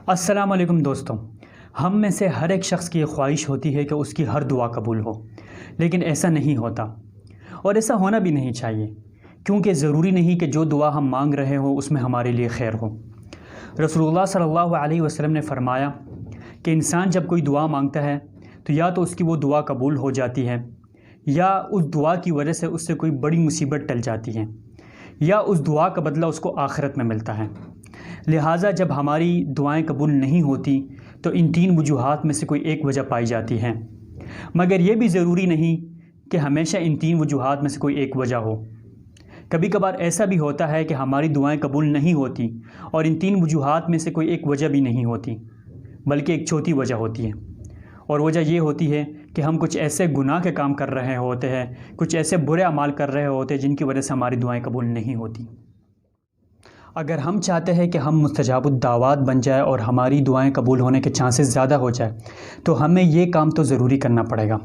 السلام علیکم دوستوں، ہم میں سے ہر ایک شخص کی یہ خواہش ہوتی ہے کہ اس کی ہر دعا قبول ہو، لیکن ایسا نہیں ہوتا اور ایسا ہونا بھی نہیں چاہیے، کیونکہ ضروری نہیں کہ جو دعا ہم مانگ رہے ہوں اس میں ہمارے لیے خیر ہو۔ رسول اللہ صلی اللہ علیہ وسلم نے فرمایا کہ انسان جب کوئی دعا مانگتا ہے تو یا تو اس کی وہ دعا قبول ہو جاتی ہے، یا اس دعا کی وجہ سے اس سے کوئی بڑی مصیبت ٹل جاتی ہے، یا اس دعا کا بدلہ اس کو آخرت میں ملتا ہے۔ لہٰذا جب ہماری دعائیں قبول نہیں ہوتی تو ان تین وجوہات میں سے کوئی ایک وجہ پائی جاتی ہے، مگر یہ بھی ضروری نہیں کہ ہمیشہ ان تین وجوہات میں سے کوئی ایک وجہ ہو۔ کبھی کبھار ایسا بھی ہوتا ہے کہ ہماری دعائیں قبول نہیں ہوتی اور ان تین وجوہات میں سے کوئی ایک وجہ بھی نہیں ہوتی، بلکہ ایک چوتھی وجہ ہوتی ہے، اور وجہ یہ ہوتی ہے کہ ہم کچھ ایسے گناہ کے کام کر رہے ہوتے ہیں، کچھ ایسے برے اعمال کر رہے ہوتے ہیں جن کی وجہ سے ہماری دعائیں قبول نہیں ہوتی۔ اگر ہم چاہتے ہیں کہ ہم مستجاب الدعوات بن جائے اور ہماری دعائیں قبول ہونے کے چانسز زیادہ ہو جائے تو ہمیں یہ کام تو ضروری کرنا پڑے گا۔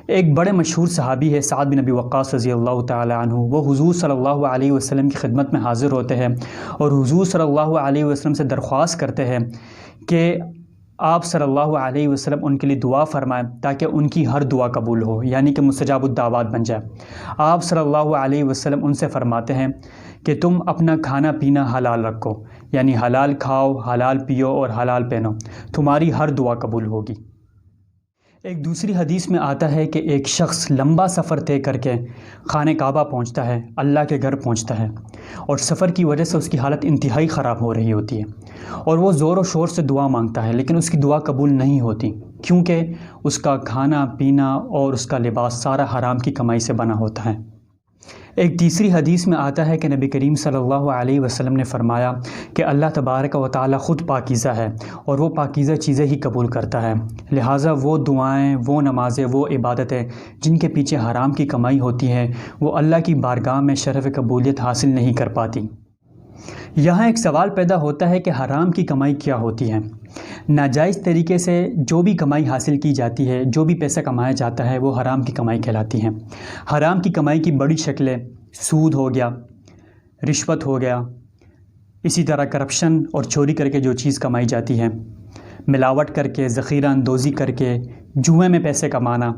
ایک بڑے مشہور صحابی ہے سعد بن ابی وقاص رضی اللہ تعالی عنہ، وہ حضور صلی اللہ علیہ وسلم کی خدمت میں حاضر ہوتے ہیں اور حضور صلی اللہ علیہ وسلم سے درخواست کرتے ہیں کہ آپ صلی اللہ علیہ وسلم ان کے لیے دعا فرمائیں تاکہ ان کی ہر دعا قبول ہو، یعنی کہ مستجاب الدعوات بن جائے۔ آپ صلی اللہ علیہ وسلم ان سے فرماتے ہیں کہ تم اپنا کھانا پینا حلال رکھو، یعنی حلال کھاؤ، حلال پیو اور حلال پہنو، تمہاری ہر دعا قبول ہوگی۔ ایک دوسری حدیث میں آتا ہے کہ ایک شخص لمبا سفر طے کر کے خانہ کعبہ پہنچتا ہے، اللہ کے گھر پہنچتا ہے، اور سفر کی وجہ سے اس کی حالت انتہائی خراب ہو رہی ہوتی ہے اور وہ زور و شور سے دعا مانگتا ہے، لیکن اس کی دعا قبول نہیں ہوتی، کیونکہ اس کا کھانا پینا اور اس کا لباس سارا حرام کی کمائی سے بنا ہوتا ہے۔ ایک تیسری حدیث میں آتا ہے کہ نبی کریم صلی اللہ علیہ وسلم نے فرمایا کہ اللہ تبارک و تعالی خود پاکیزہ ہے اور وہ پاکیزہ چیزیں ہی قبول کرتا ہے، لہٰذا وہ دعائیں، وہ نمازیں، وہ عبادتیں جن کے پیچھے حرام کی کمائی ہوتی ہے وہ اللہ کی بارگاہ میں شرف قبولیت حاصل نہیں کر پاتی۔ یہاں ایک سوال پیدا ہوتا ہے کہ حرام کی کمائی کیا ہوتی ہے؟ ناجائز طریقے سے جو بھی کمائی حاصل کی جاتی ہے، جو بھی پیسہ کمایا جاتا ہے، وہ حرام کی کمائی کہلاتی ہیں۔ حرام کی کمائی کی بڑی شکلیں سود ہو گیا، رشوت ہو گیا، اسی طرح کرپشن اور چوری کر کے جو چیز کمائی جاتی ہے، ملاوٹ کر کے، ذخیرہ اندوزی کر کے، جوئے میں پیسے کمانا،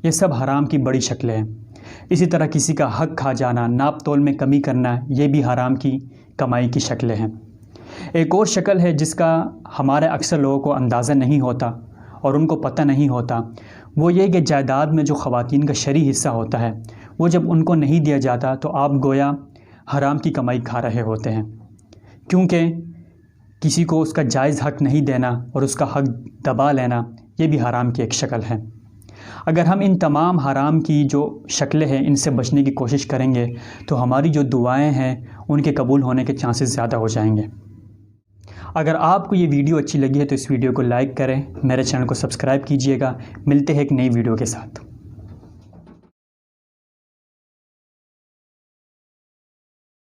یہ سب حرام کی بڑی شکلیں ہیں۔ اسی طرح کسی کا حق کھا جانا، ناپ تول میں کمی کرنا، یہ بھی حرام کی کمائی کی شکلیں ہیں۔ ایک اور شکل ہے جس کا ہمارے اکثر لوگوں کو اندازہ نہیں ہوتا اور ان کو پتہ نہیں ہوتا، وہ یہ کہ جائیداد میں جو خواتین کا شرعی حصہ ہوتا ہے وہ جب ان کو نہیں دیا جاتا تو آپ گویا حرام کی کمائی کھا رہے ہوتے ہیں، کیونکہ کسی کو اس کا جائز حق نہیں دینا اور اس کا حق دبا لینا یہ بھی حرام کی ایک شکل ہے۔ اگر ہم ان تمام حرام کی جو شکلیں ہیں ان سے بچنے کی کوشش کریں گے تو ہماری جو دعائیں ہیں ان کے قبول ہونے کے چانسز زیادہ ہو جائیں گے۔ اگر آپ کو یہ ویڈیو اچھی لگی ہے تو اس ویڈیو کو لائک کریں، میرے چینل کو سبسکرائب کیجئے گا۔ ملتے ہیں ایک نئی ویڈیو کے ساتھ۔